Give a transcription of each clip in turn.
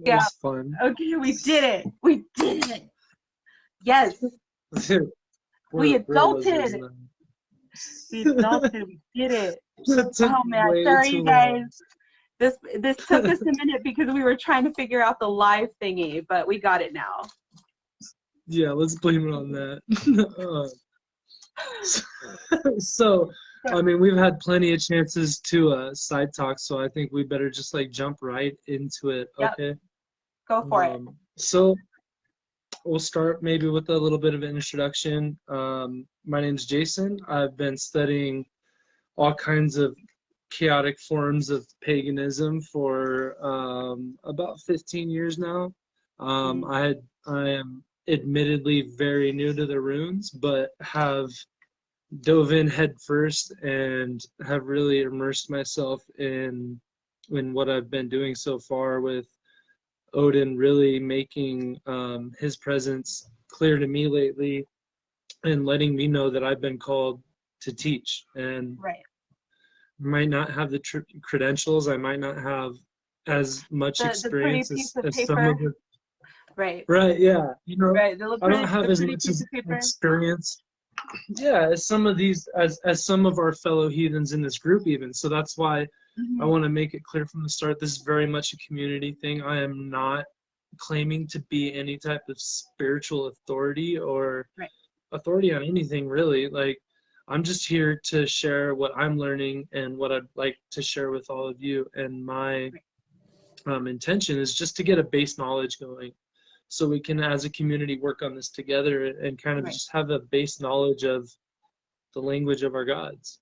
Yeah. was fun. Okay, we did it. We did it. Yes. We We're lizards adulted. now. We adulted. We did it. That took Oh man, way sorry too you guys. long. This took us a minute because we were trying to figure out the live thingy, but we got it now. Yeah, let's blame it on that. So, I mean, we've had plenty of chances to side talk, so I think we better just like jump right into it. Yep. Okay. Go for it. So we'll start maybe with a little bit of an introduction. My name's Jason. I've been studying all kinds of chaotic forms of paganism for about 15 years now. I am admittedly very new to the runes, but have dove in head first and have really immersed myself in what I've been doing so far, with Odin really making his presence clear to me lately and letting me know that I've been called to teach. And Right. might not have the credentials, I might not have as much The pretty experience piece of as some paper. of the Right. right, yeah, you know, Right. I don't have The as pretty much piece as of paper. experience, yeah, as some of these, as some of our fellow heathens in this group even. So that's why I want to make it clear from the start, this is very much a community thing. I am not claiming to be any type of spiritual authority or Right. authority on anything really. Like, I'm just here to share what I'm learning and what I'd like to share with all of you. And my intention is just to get a base knowledge going, so we can, as a community, work on this together and kind of just have a base knowledge of the language of our gods.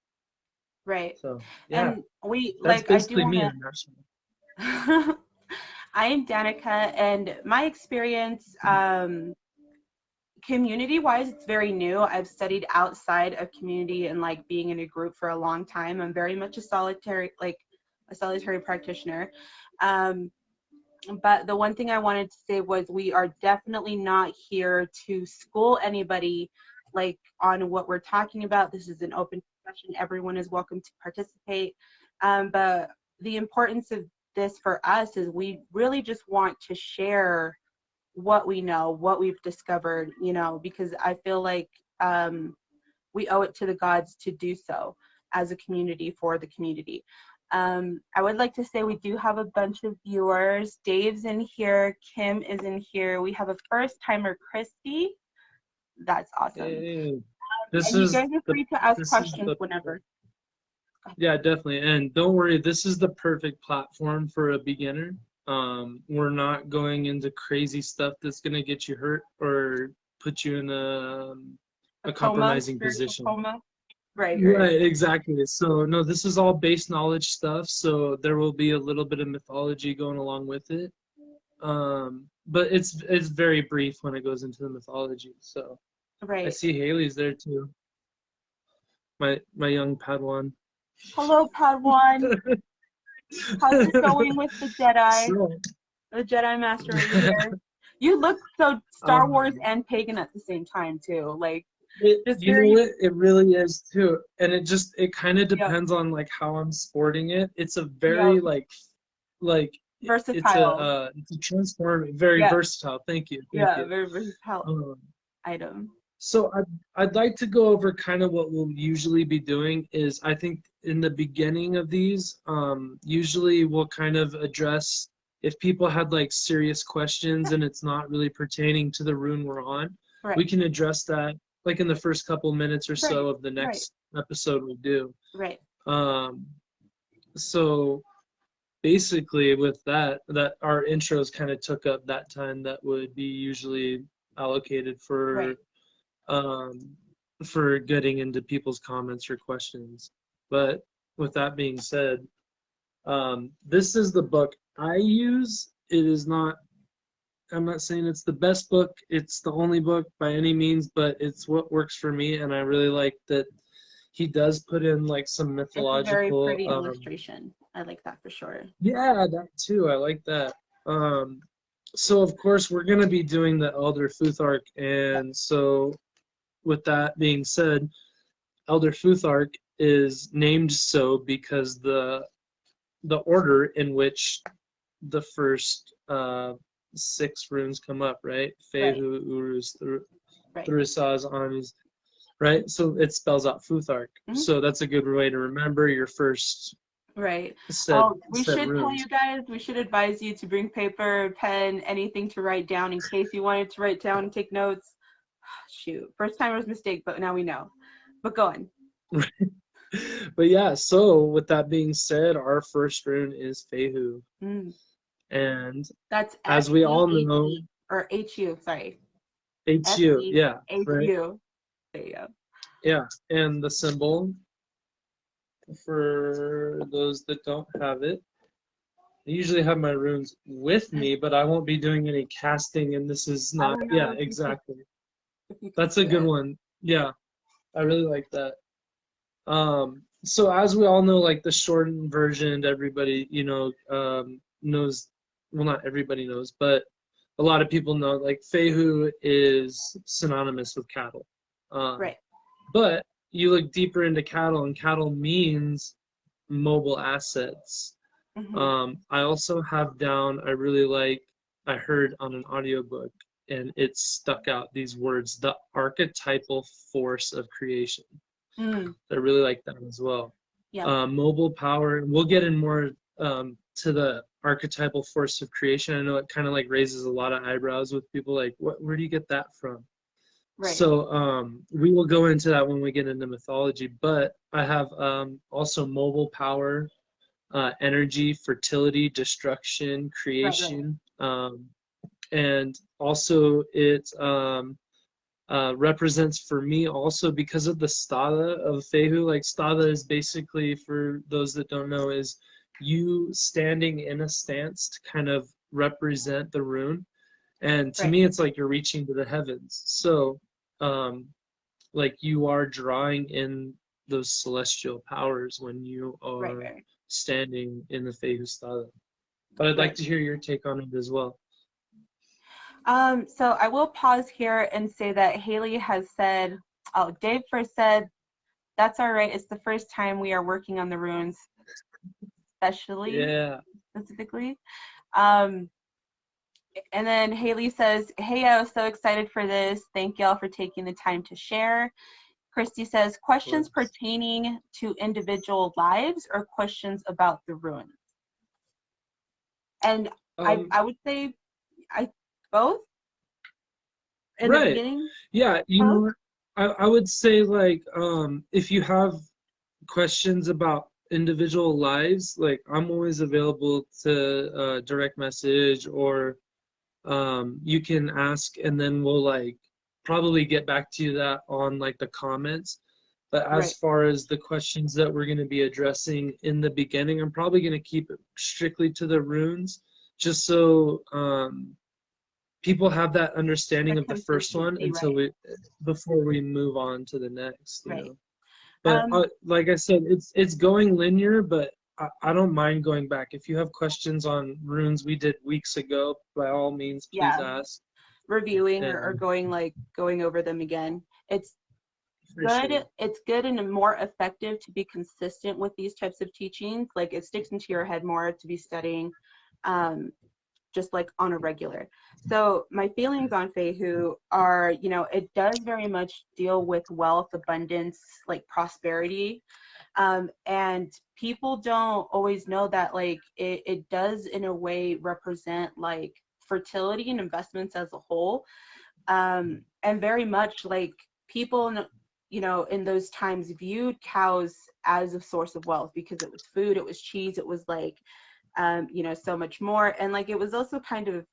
Right. So yeah, And we that's like I do basically want me in to. a nutshell. I am Danica, and my experience, community-wise, it's very new. I've studied outside of community and like being in a group for a long time. I'm very much a solitary practitioner. But the one thing I wanted to say was we are definitely not here to school anybody like on what we're talking about. This is an open discussion. Everyone is welcome to participate. But the importance of this for us is we really just want to share what we know, what we've discovered, you know, because I feel like we owe it to the gods to do so as a community for the community. I would like to say we do have a bunch of viewers. Dave's in here. Kim is in here. We have a first timer, Christy. That's awesome. Hey, And you guys are free to ask questions whenever. Yeah, definitely. And don't worry, this is the perfect platform for a beginner. We're not going into crazy stuff that's going to get you hurt or put you in a compromising position. Coma. Right. Right, exactly. So no, this is all base knowledge stuff. So there will be a little bit of mythology going along with it. But it's very brief when it goes into the mythology. So right. I see Haley's there too. My young Padawan. Hello, Padawan. How's it going with the Jedi? So, the Jedi Master over here. You look so Star Wars and pagan at the same time too. Like it really is too. And it kind of depends on like how I'm sporting it. It's a very like versatile. It's a transforming, very versatile. Thank you. Very versatile item. So I'd like to go over kind of what we'll usually be doing is, I think in the beginning of these, usually we'll kind of address if people had like serious questions and it's not really pertaining to the rune we're on, we can address that like in the first couple minutes or so of the next episode we do. Right. So basically with that our intros kind of took up that time that would be usually allocated for getting into people's comments or questions. But with that being said, this is the book I use. It is not, I'm not saying it's the best book, it's the only book by any means, but it's what works for me, and I really like that he does put in like some mythological. It's a very pretty illustration. I like that for sure. Yeah, that too. I like that. So of course we're gonna be doing the Elder Futhark, and so with that being said, Elder Futhark is named so because the order in which the first uh, 6 runes come up, right? Right. Fehu, Uruz, Right. Thrusaz, Anis, right? So it spells out Futhark. Mhm. So that's a good way to remember your first Right. set Oh, we set should tell you runes. guys, we should advise you to bring paper, pen, anything to write down in case you wanted to write down and take notes. Shoot. First time was a mistake, but now we know. But go on. But yeah, so with that being said, our first rune is Fehu. Mm. And That's as we all know, F-E-H-E or H-U, sorry. HU, yeah, right? F-E-H-U. There you go. Yeah. And the symbol, for those that don't have it, I usually have my runes with me, but I won't be doing any casting, and this is I not, don't yeah, know exactly. if you could That's do a good it. one. Yeah, I really like that. So as we all know, like the shortened version, everybody, knows, well, not everybody knows, but a lot of people know, like Fehu is synonymous with cattle. Um, Right. but you look deeper into cattle, and cattle means mobile assets. Hmm. I also have down, I really like, I heard on an audiobook, and it stuck out these words, the archetypal force of creation. Mm. I really like that as well. Yep. Mobile power, and we'll get in more to the archetypal force of creation. I know it kind of like raises a lot of eyebrows with people like, where do you get that from? Right. So we will go into that when we get into mythology, but I have also mobile power, energy, fertility, destruction, Right. Right. creation, and also it represents for me also because of the stada of Fehu. Like stada is basically, for those that don't know, is you standing in a stance to kind of represent the rune. And to Right. me, it's like you're reaching to the heavens. So, um, like you are drawing in those celestial powers when you Right. are Right. standing in the Fehu stada. But I'd like Right. to hear your take on it as well. So I will pause here and say that Haley has said, oh, Dave first said, that's all right. It's the first time we are working on the runes, especially Yeah. specifically. Um, and then Haley says, hey, I was so excited for this. Thank y'all for taking the time to share. Christy says, Of questions course. pertaining to individual lives or questions about the runes? And I, Um, I would say I both in the right. beginning. Yeah, Huh? I would say like if you have questions about individual lives, like I'm always available to direct message, or you can ask, and then we'll like probably get back to you that on like the comments. But as Right. far as the questions that we're going to be addressing in the beginning, I'm probably going to keep it strictly to the runes, just so people have that For understanding of the first one consistency, until right. we before we move on to the next, you Right. know. But Um, like I said, it's going linear, but I don't mind going back. If you have questions on runes we did weeks ago, by all means, please yeah, ask. reviewing or And going over them again. for sure. It's good and more effective to be consistent with these types of teachings. Like it sticks into your head more to be studying um, just like on a regular. So my feelings on Fehu are, it does very much deal with wealth, abundance, like prosperity. And people don't always know that like it does in a way represent like fertility and investments as a whole. And very much like people, in those times viewed cows as a source of wealth because it was food, it was cheese, it was like, so much more. And like it was also kind of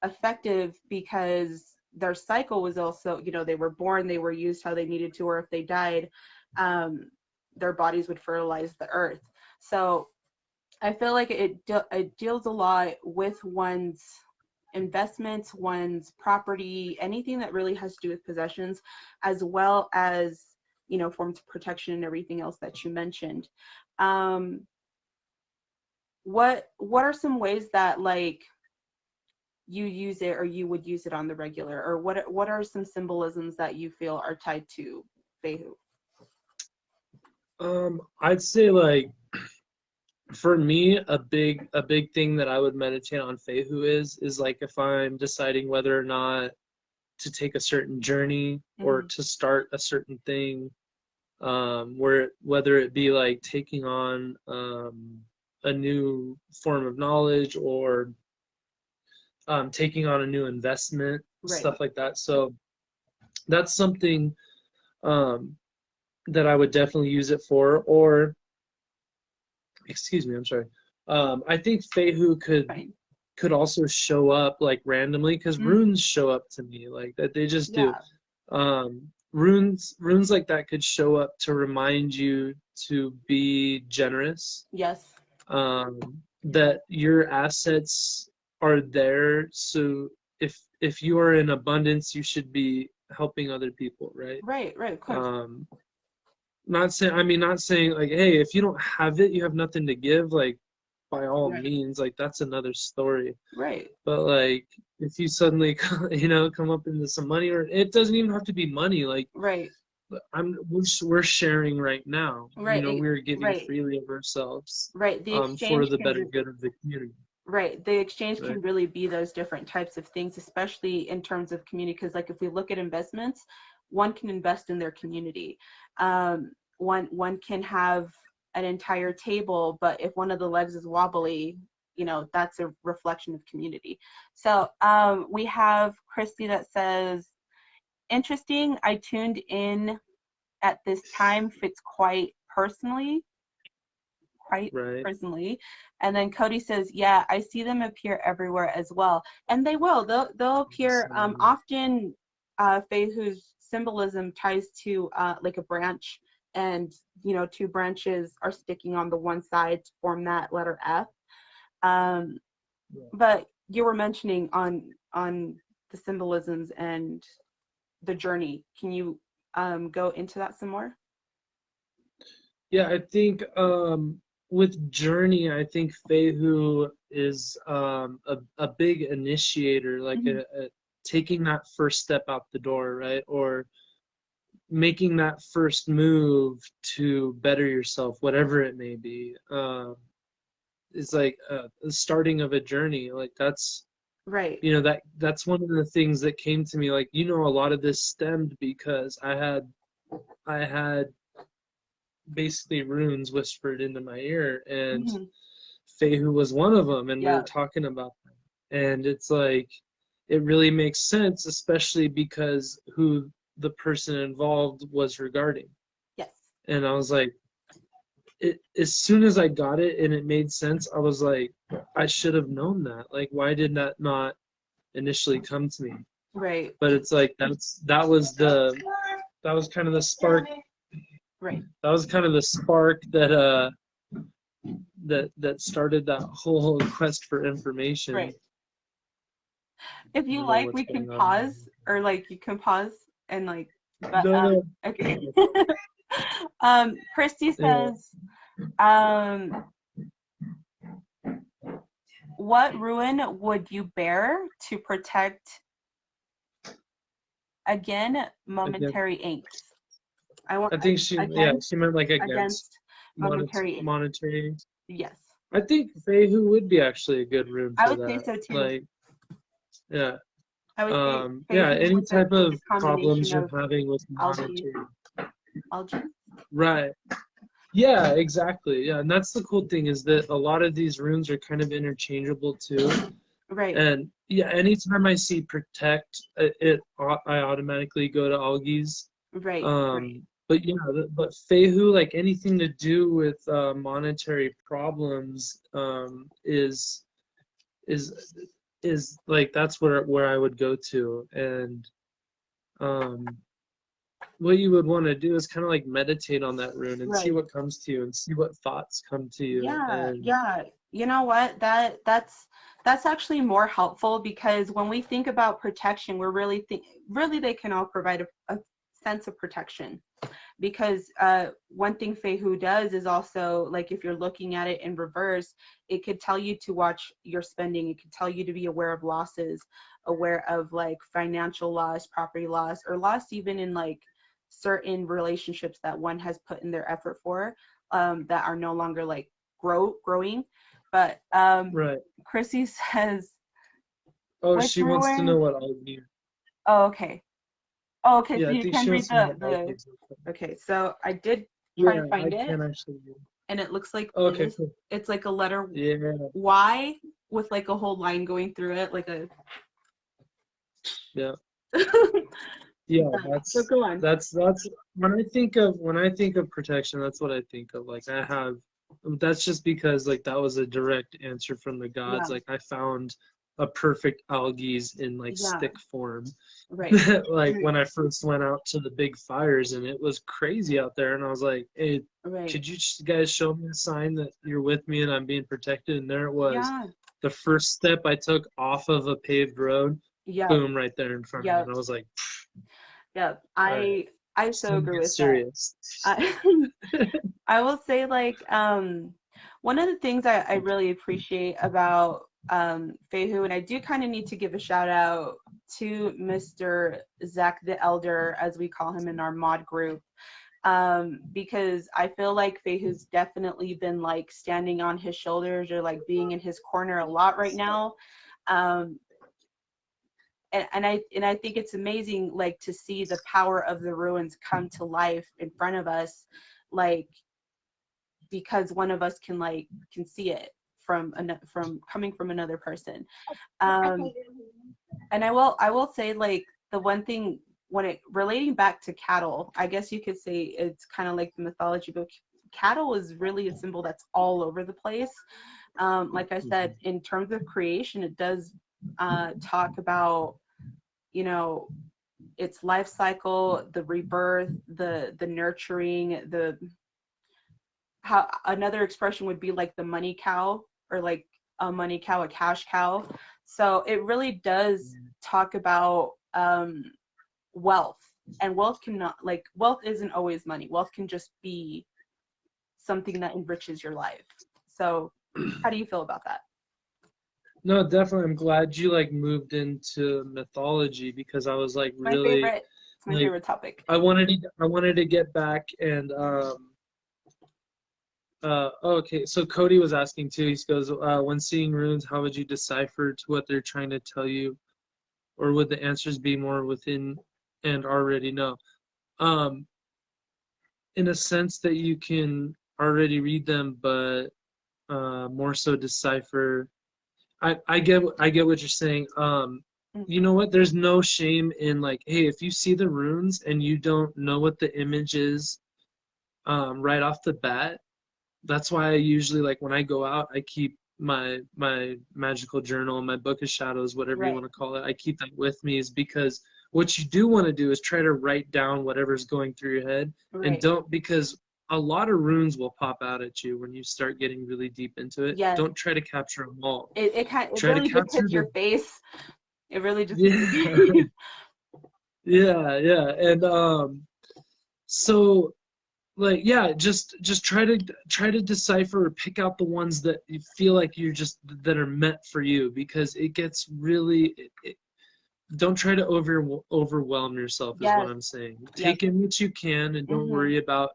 effective because their cycle was also, they were born, they were used how they needed to, or if they died, um, their bodies would fertilize the earth. So I feel like it deals a lot with one's investments, one's property, anything that really has to do with possessions, as well as, forms of protection and everything else that you mentioned. Um, what are some ways that like you use it or you would use it on the regular, or what are some symbolisms that you feel are tied to Fehu? I'd say like For me, a big thing that I would meditate on Fehu is like if I'm deciding whether or not to take a certain journey or Hmm. to start a certain thing, where whether it be like taking on a new form of knowledge or taking on a new investment, Right. stuff like that. So that's something um, that I would definitely use it for. Or, excuse me, I'm sorry. I think Fehu Fine. could also show up like randomly because Mm, runes show up to me like that. They just do. yeah. Runes like that could show up to remind you to be generous. Yes. That your assets are there, so if you are in abundance, you should be helping other people, right? Right. Right. Of course. Um, not saying like, hey, if you don't have it, you have nothing to give. Like, by all Right. means, like that's another story. Right. But like, if you suddenly, come up into some money, or it doesn't even have to be money. Like, Right. we're sharing right now. Right. We're giving Right. freely of ourselves, Right. The for exchange the can better good of the community, right. The exchange right? can really be those different types of things, especially in terms of community. Because, like, if we look at investments, one can invest in their community. One can have an entire table, but if one of the legs is wobbly, that's a reflection of community. So we have Christy that says, "Interesting. I tuned in at this time. Fits quite Right. personally." And then Cody says, "Yeah, I see them appear everywhere as well." And they will. They'll appear So, often. Fehu's symbolism ties to like a branch, and two branches are sticking on the one side to form that letter F. Um, yeah. but you were mentioning on the symbolisms and the journey. Can you go into that some more? Yeah, I think with Journey, I think Fehu is a big initiator, like Hmm. a taking that first step out the door, right? Or making that first move to better yourself, whatever it may be. Is like the starting of a journey. Like Right. that's one of the things that came to me. Like, a lot of this stemmed because I had basically runes whispered into my ear, and Hmm. Fehu was one of them, and we were Yeah. talking about them. And it's like, it really makes sense, especially because who the person involved was regarding. Yes. And I was like, as soon as I got it and it made sense, I was like, I should have known that. Like, why did that not initially come to me? Right. But it's like that was kind of the spark. Right. That was kind of the spark that started that whole quest for information. Right. If I you don't know like, what's we can going on. pause, or like you can pause and like, but No, no. okay. Christy Yeah, says, what ruin would you bear to protect, again, again, momentary inks? I want I think against she meant like against against momentary inks. monetary. Yes, I think Fehu would be actually a good room I for would say that. so too. Like, yeah, I would say yeah, Fehu any with type the of problems combination you're of having with algae, monetary. algae. Right. Yeah, exactly. Yeah, and that's the cool thing is that a lot of these runes are kind of interchangeable too. Right, And yeah, anytime I see protect, I automatically go to Algi's. right, right, But yeah, but Fehu, like anything to do with monetary problems, is is like that's where I would go to. And um, what you would want to do is kind of like meditate on that rune and see right. what comes to you and see what thoughts come to you. Yeah, And yeah. You know what? That's actually more helpful, because when we think about protection, we're really they can all provide a sense of protection. Because one thing Fehu does is also, like, if you're looking at it in reverse, it could tell you to watch your spending. It could tell you to be aware of losses, aware of like financial loss, property loss, or loss even in like certain relationships that one has put in their effort for, that are no longer like growing. But Right. Chrissy says, Oh, which she wants to know ruin? what I'll need. Oh, okay. Oh, okay, Yeah, so I you think can she read wants to know what I'll the need. okay, so I did try Yeah, to I find it, can actually read. and it looks like Okay, this. cool. It's like a letter Yeah, Y with like a whole line going through it, like a yeah. yeah. Yeah, So go on. that's when I think of protection, that's what I think of. Like I have that's just because like that was a direct answer from the gods. Yeah, Like I found a perfect algaes in like yeah, stick form. right, Like when I first went out to the big fires and it was crazy out there and I was like, "Hey, right. could you guys show me a sign that you're with me and I'm being protected?" And there it was. Yeah, The first step I took off of a paved road, yeah, boom, right there in front of me. yeah, And I was like, yeah. all right, I it's so time to agree get with that. serious. I I will say like one of the things I really appreciate about Fehu, and I do kind of need to give a shout out to Mr. Zach the Elder, as we call him in our mod group, because I feel like Fehu's definitely been like standing on his shoulders or like being in his corner a lot right now. Um, and I think it's amazing like to see the power of the ruins come to life in front of us, like because one of us can see it from coming from another person. Um, and I will say like the one thing when it relating back to cattle, I guess you could say it's kind of like the mythology, but cattle is really a symbol that's all over the place. Like I said, Mhm. in terms of creation, it does talk about, you know, its life cycle, the rebirth, the nurturing, the how another expression would be like the money cow, or like a money cow, a cash cow. So it really does talk about wealth, and wealth cannot, like, wealth isn't always money. Wealth can just be something that enriches your life. So how do you feel about that? No, definitely. I'm glad you like moved into mythology because I was like My really favorite. It's my like favorite topic. I wanted to get back and okay, so Cody was asking too. He goes, when seeing runes, how would you decipher to what they're trying to tell you, or would the answers be more within and already know? Um, in a sense that you can already read them, but more so decipher. I get what you're saying. You Mm-hmm. know what? There's no shame in like, hey, if you see the runes and you don't know what the image is, right off the bat, that's why I usually like when I go out, I keep my magical journal, my book of shadows, whatever you Right. want to call it. I keep that with me is because what you do want to do is try to write down whatever's going through your head and Right. don't because a lot of runes will pop out at you when you start getting really deep into it. Yes. Don't try to capture them all. It Try to really just capture hits your the face. It really just hits your yeah face. yeah and so like yeah just try to decipher or pick out the ones that you feel like you're just that are meant for you because it gets really don't try to overwhelm yourself is what Yes. I'm saying. Yes. Take in what you can and don't Mm-hmm. worry about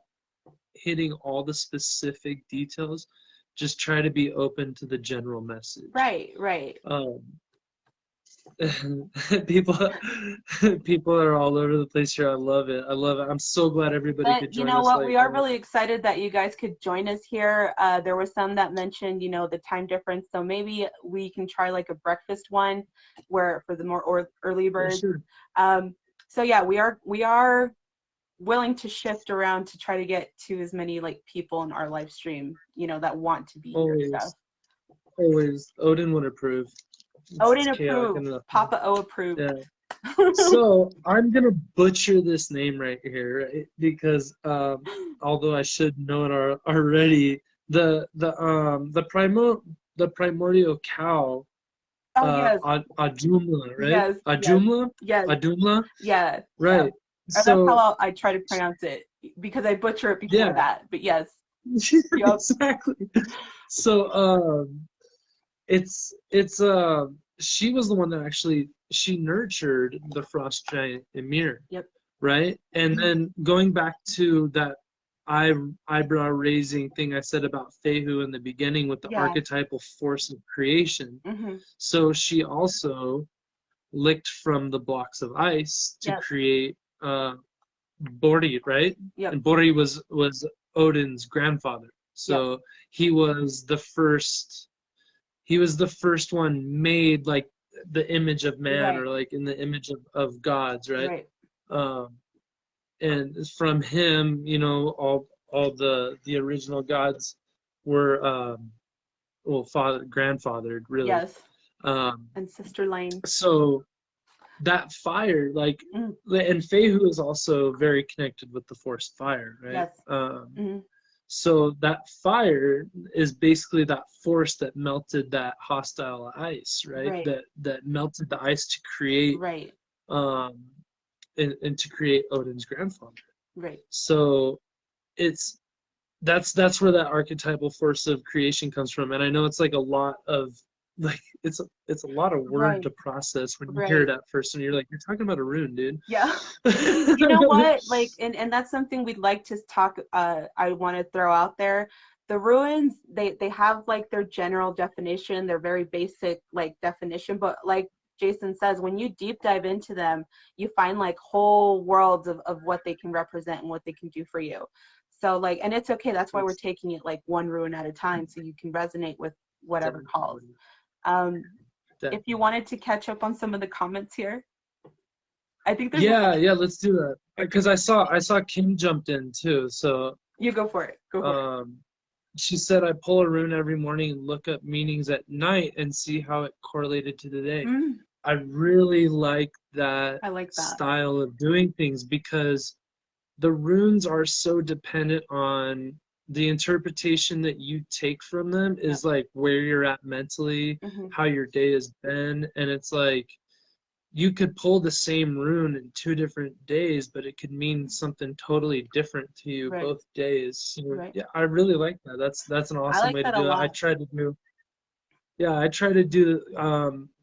hitting all the specific details. Just try to be open to the general message. Right. Right. um, people people are all over the place here. I love it. I love it. I'm so glad everybody But could you join know us. what? Like We are really excited that you guys could join us here. There was some that mentioned, the time difference. So maybe we can try like a breakfast one, where for the more early yeah, birds. sure. Um, so yeah, we are willing to shift around to try to get to as many like people in our live stream, that want to be here. Stuff. Always, always. Odin would approve. It's Odin chaotic approved. enough. Papa O approved. Yeah. So I'm gonna butcher this name right here, right? Because although I should know it already, the primordial cow, Oh yes, Adumla, right? yes, yes, Adumla, yes. Adumla, Yeah, yeah. right? Or that's how So I try to pronounce it because I butcher it before yeah, that. But yes, yep. exactly. So it's she was the one that actually she nurtured the frost giant Ymir, Yep. right? And then going back to that eyebrow raising thing I said about Fehu in the beginning with the Yeah. archetypal force of creation. Mm-hmm. So she also licked from the blocks of ice to Yes. create Bori, right? Yep. And Bori was Odin's grandfather. Yep. So he was the first one made like the image of man, Right. or like in the image of gods, right? Right. Um, and from him, all the original gods were well, grandfathered, really. Yes. Um, And Sister Lane. so that fire, like, Mm. and Fehu is also very connected with the force fire, right? Yes. Mm-hmm. So that fire is basically that force that melted that hostile ice, right? Right. That melted the ice to create Right. um and to create Odin's grandfather. Right. So it's that's where that archetypal force of creation comes from. And I know it's like a lot of like it's a lot of word Right. to process when you hear Right. it at first, and you're like, you're talking about a rune, dude. Yeah. You know what? Like, and that's something we'd like to talk. I want to throw out there. The ruins, they have like their general definition, their very basic like definition, but like Jason says, when you deep dive into them, you find like whole worlds of what they can represent and what they can do for you. So like, and it's okay. That's why we're taking it like one ruin at a time, so you can resonate with whatever calls. Definitely. Um, if you Definitely. wanted to catch up on some of the comments here, I think there's a Yeah, bunch. yeah, let's do that. Okay, Because I saw Kim jumped in too. So you go for it. Go for it. um she said I pull a rune every morning and look up meanings at night and see how it correlated to the day. Mm, I really like that I like that. style of doing things because the runes are so dependent on the interpretation that you take from them Yep. is like where you're at mentally, Mm-hmm. how your day has been, and it's like you could pull the same rune in 2 different days, but it could mean something totally different to you Right. both days. So, Right. yeah, I really like that. That's an I awesome like way to that a do it. lot. I try to do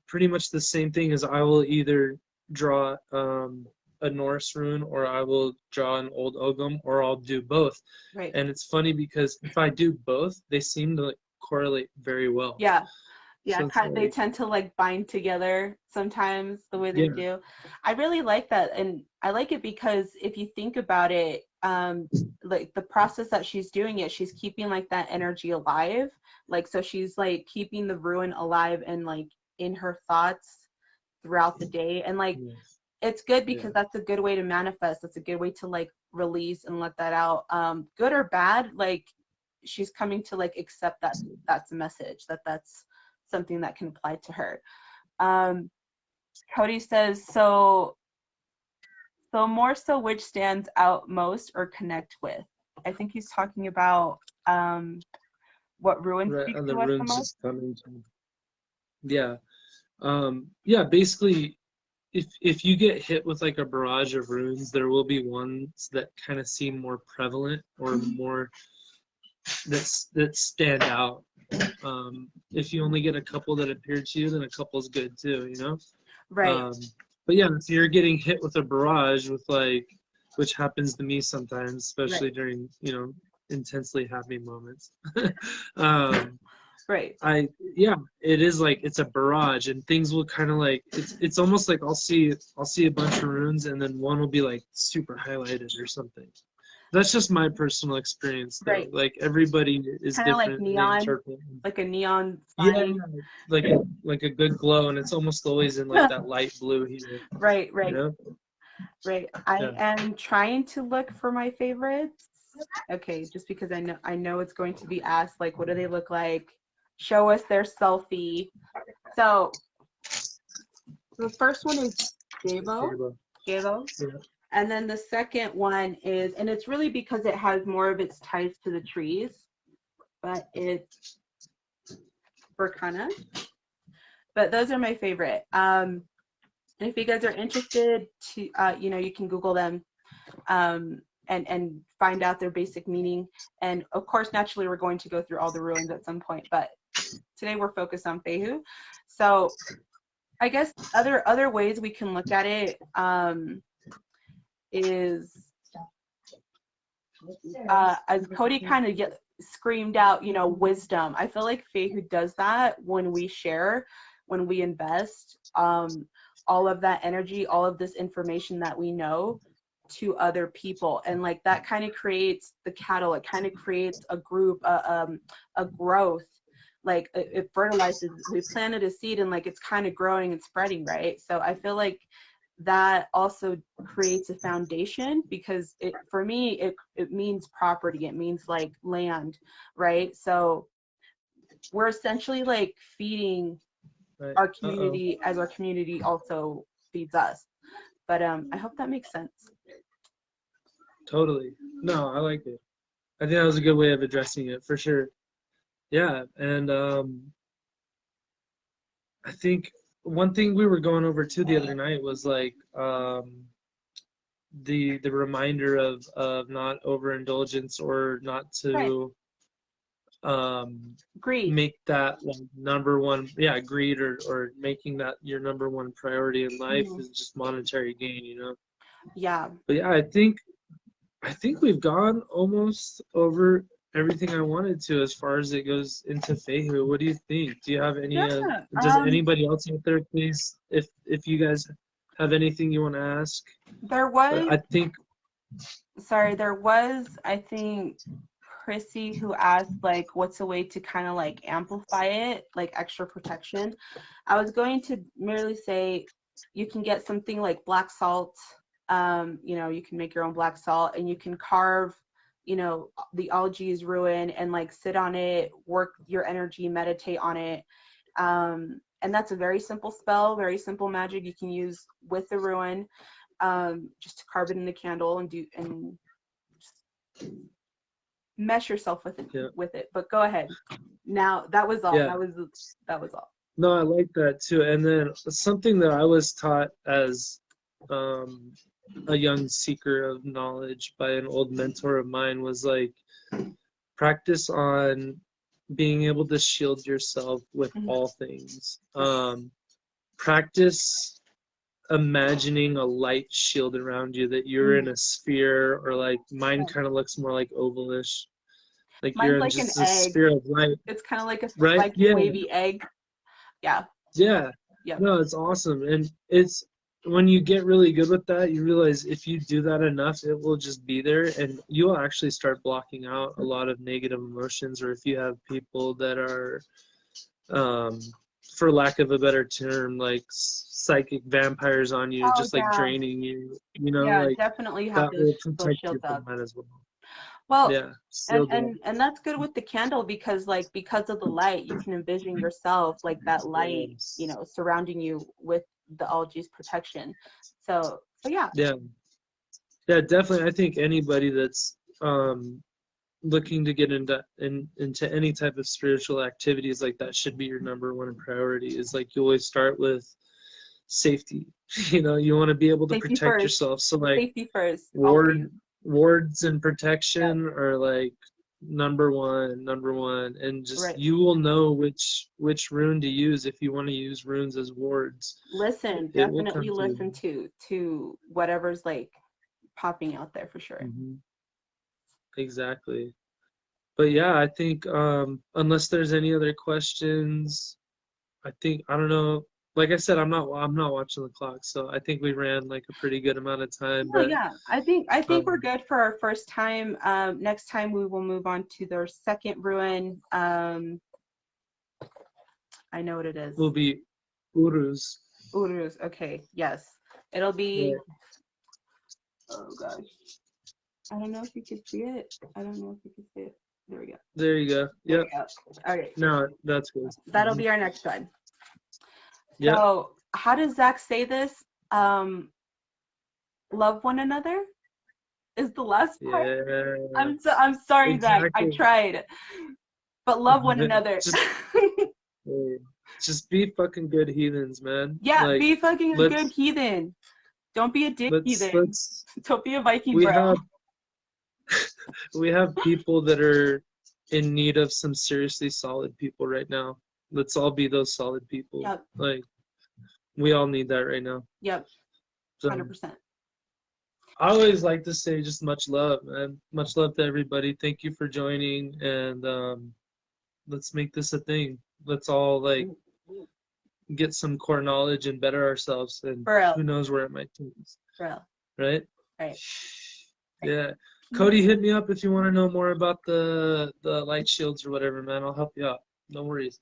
pretty much the same thing. As I will either draw a Norse rune, or I will draw an old Ogum, or I'll do both. Right. And it's funny because if I do both, they seem to like correlate very well. Yeah. Yeah. So it's They like, tend to like bind together sometimes the way they yeah, do. I really like that. And I like it because if you think about it, like the process that she's doing it, she's keeping like that energy alive. Like, so she's like keeping the ruin alive and like in her thoughts throughout the day. And like, yeah, it's good yeah, because that's a good way to manifest. That's a good way to like release and let that out. Good or bad, like she's coming to like accept that that's a message, that's something that can apply to her. um Cody says, so more so which stands out most or connect with. I think he's talking about what ruin right. speaks And the to us the runes most. just coming to me. Yeah. Yeah, basically, if you get hit with like a barrage of runes, there will be ones that kind of seem more prevalent, or more that stand out. If you only get a couple that appear to you, then a couple is good too, you know? Right. Um, but yeah, if you're getting hit with a barrage with like, which happens to me sometimes, especially Right. during, intensely happy moments. um, Right. yeah, it is like it's a barrage, and things will kind of like it's almost like I'll see a bunch of runes, and then one will be like super highlighted or something. That's just my personal experience though. Right. Like everybody is Kind of like different and they neon, interpret. like a neon Yeah, sign. like a good glow, and it's almost always in like that light blue here, Right. you Right. know? Right. I Yeah. am trying to look for my favorites. Okay, just because I know it's going to be asked, like, what do they look like? Show us their selfie. So the first one is Gabo. Halo. Gabo. Yeah. And then the second one is, and it's really because it has more of its ties to the trees, but it's Burkana. But those are my favorite. And if you guys are interested to, you can Google them. And find out their basic meaning. And of course, naturally, we're going to go through all the ruins at some point, but today we're focused on Fehu. So I guess other ways we can look at it is as Cody kind of screamed out, you know, wisdom. I feel like Fehu does that when we share, when we invest all of that energy, all of this information that we know to other people, and like that kind of creates the cattle. It kind of creates a group, a growth. Like it fertilizes. We planted a seed, and like it's kind of growing and spreading, right? So I feel like that also creates a foundation, because it, for me, it means property, it means like land, right? So we're essentially like feeding Right. our community as our community also feeds us. But I hope that makes sense. Totally. No, I like it. I think that was a good way of addressing it for sure. Yeah, and I think one thing we were going over too the other night was like the reminder of not overindulgence, or not Right. to Greed. make that like number one, yeah, greed, or making that your number one priority in life Mhm. is just monetary gain, you know. Yeah. But yeah, I think we've gone almost over everything I wanted to as far as it goes into Fehu. What do you think? Do you have any Yeah. does anybody else out there, please, if you guys have anything you want to ask? There But was, I think sorry, there was, I think, Chrissy who asked like what's a way to kind of like amplify it, like extra protection. I was going to merely say you can get something like black salt. You know, you can make your own black salt, and you can carve, you know, the algae's ruin, and like sit on it, work your energy, meditate on it. And that's a very simple spell, very simple magic you can use with the ruin, just to carve it in the candle and do, and mesh yourself with it, yeah, But go ahead. Now that was all. yeah. That was all. No, I like that too. And then something that I was taught as um, a young seeker of knowledge by an old mentor of mine was like practice on being able to shield yourself with Mhm. all things. Practice imagining a light shield around you, that you're in Mhm. a sphere, or like mine Yeah. kind of looks more like ovalish, like Mine's you're in like an just a egg. sphere of light, It's kind of like a right? spiky Yeah, wavy egg. Yeah. yeah. Yep. No, it's awesome. And it's when you get really good with that, you realize if you do that enough, it will just be there, and you'll actually start blocking out a lot of negative emotions. Or if you have people that are, um, for lack of a better term, like psychic vampires on you, Oh just like yeah. draining you, you know, Yeah. like Definitely have that will those protect you shields from up. that as well. Well, Yeah, shield up. and that's good with the candle, because like because of the light, you can envision yourself like that light, you Yes. know, surrounding you with the algae's protection. So yeah. Yeah, yeah, definitely. I think anybody that's looking to get into any type of spiritual activities, like that should be your number one priority. Is like you always start with safety. You know, you want to be able to Safety protect first. yourself. So like Safety first, always. ward wards and Yep. protection are like number one, and just Right. you will know which rune to use if you want to use runes as wards. Listen, It will definitely come to you. listen to whatever's like popping out there for sure. Hmm. Exactly. But yeah, I think unless there's any other questions, I think I don't know. Like I said, I'm not watching the clock, so I think we ran like a pretty good amount of time. No, But yeah, I think we're um, good for our first time. Next time we will move on to their second ruin. I know what it is. we'll be Urus. Urus. Okay, yes, it'll be. Right. Oh gosh, I don't know if you could see it. I don't know if you could see it. There we go. There you go. There Yep. we go. Okay, No, that's good. that'll be our next one. Yep. So, how does Zach say this? Um, love one another is the last part. Yeah. I'm sorry, Zach. I Exactly. tried, but love one another. Just just be fucking good heathens, man. Yeah, Like be fucking a good let's heathen. Don't be a dick let's heathen. let's Don't be a Viking we bro. have we have people that are in need of some seriously solid people right now. Let's all be those solid people. Yep, Like we all need that right now. yep, So 100%. I always like to say just much love, man. Much love to everybody. Thank you for joining, and let's make this a thing. Let's all like get some core knowledge and better ourselves, and For real. who knows where it might take us. For real. Right? Right. Yeah. Cody, hit me up if you want to know more about the light shields or whatever, man. I'll help you out. No worries.